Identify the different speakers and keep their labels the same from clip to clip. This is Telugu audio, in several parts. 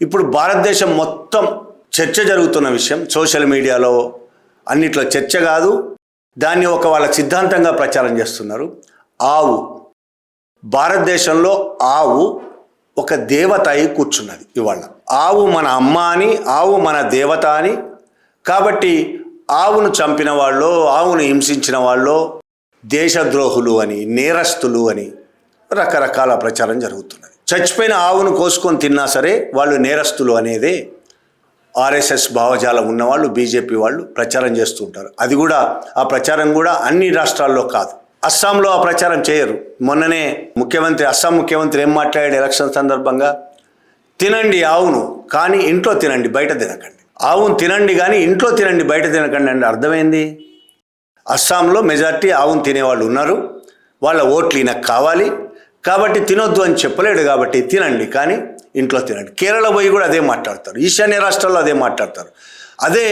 Speaker 1: ఇప్పుడు భారతదేశం మొత్తం చర్చ జరుగుతున్న విషయం, సోషల్ మీడియాలో అన్నిట్లో చర్చ కాదు, దాన్ని ఒక వాళ్ళ సిద్ధాంతంగా ప్రచారం చేస్తున్నారు. ఆవు, భారతదేశంలో ఆవు ఒక దేవత అయి కూర్చున్నది. ఇవాళ ఆవు మన అమ్మ అని, ఆవు మన దేవత అని, కాబట్టి ఆవును చంపిన వాళ్ళు, ఆవును హింసించిన వాళ్ళు దేశద్రోహులు అని, నేరస్తులు అని రకరకాల ప్రచారం జరుగుతున్నది. చచ్చిపోయిన ఆవును కోసుకొని తిన్నా సరే వాళ్ళు నేరస్తులు అనేదే ఆర్ఎస్ఎస్ భావజాలం ఉన్నవాళ్ళు, బీజేపీ వాళ్ళు ప్రచారం చేస్తూ ఉంటారు. అది కూడా, ఆ ప్రచారం కూడా అన్ని రాష్ట్రాల్లో కాదు. అస్సాంలో ఆ ప్రచారం చేయరు. మొన్ననే అస్సాం ముఖ్యమంత్రి ఏం మాట్లాడాడు ఎలక్షన్ సందర్భంగా? తినండి ఆవును, కానీ ఇంట్లో తినండి, బయట తినకండి. ఆవును తినండి కానీ ఇంట్లో తినండి, బయట తినకండి అంటే అర్థమైంది. అస్సాంలో మెజార్టీ ఆవును తినేవాళ్ళు ఉన్నారు, వాళ్ళ ఓట్లు ఈయనకు కావాలి, కాబట్టి తినొద్దు అని చెప్పలేడు, కాబట్టి తినండి కానీ ఇంట్లో తినండి. కేరళ పోయి కూడా అదే మాట్లాడతారు, ఈశాన్య రాష్ట్రాల్లో అదే మాట్లాడతారు. అదే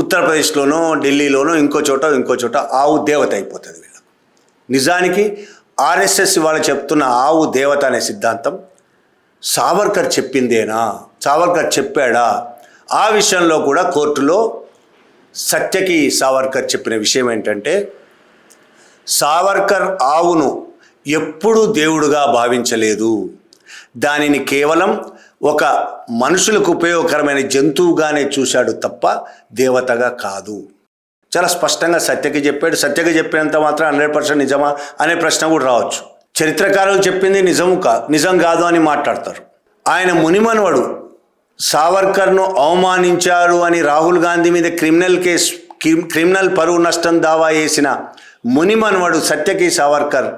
Speaker 1: ఉత్తరప్రదేశ్లోనో ఢిల్లీలోనో ఇంకో చోట ఆవు దేవత అయిపోతుంది వీళ్ళకు. నిజానికి ఆర్ఎస్ఎస్ వాళ్ళు చెప్తున్న ఆవు దేవత అనే సిద్ధాంతం సావర్కర్ చెప్పిందేనా? సావర్కర్ చెప్పాడా? ఆ విషయంలో కూడా కోర్టులో సత్యకి సావర్కర్ చెప్పిన విషయం ఏంటంటే, సావర్కర్ ఆవును ఎప్పుడూ దేవుడుగా భావించలేదు, దానిని కేవలం ఒక మనుషులకు ఉపయోగకరమైన జంతువుగానే చూశాడు తప్ప దేవతగా కాదు. చాలా స్పష్టంగా సత్యకి చెప్పాడు. సత్యకి చెప్పినంత మాత్రం 100% నిజమా అనే ప్రశ్న కూడా రావచ్చు. చరిత్రకారులు చెప్పింది నిజం కాదు అని మాట్లాడతారు. ఆయన మునిమనవడు సావర్కర్ను అవమానించాడు అని రాహుల్ గాంధీ మీద క్రిమినల్ పరువు నష్టం దావా వేసిన మునిమనవడు సత్యకి సావర్కర్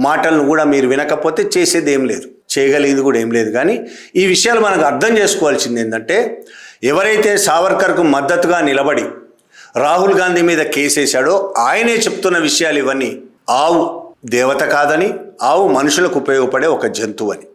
Speaker 1: మాటలను కూడా మీరు వినకపోతే చేసేది ఏం లేదు, చేయగలిగేది కూడా ఏం లేదు. కానీ ఈ విషయాలు మనకు అర్థం చేసుకోవాల్సింది ఏంటంటే, ఎవరైతే సావర్కర్కు మద్దతుగా నిలబడి రాహుల్ గాంధీ మీద కేసేశాడో ఆయనే చెప్తున్న విషయాలు ఇవన్నీ. ఆవు దేవత కాదని, ఆవు మనుషులకు ఉపయోగపడే ఒక జంతువు అని.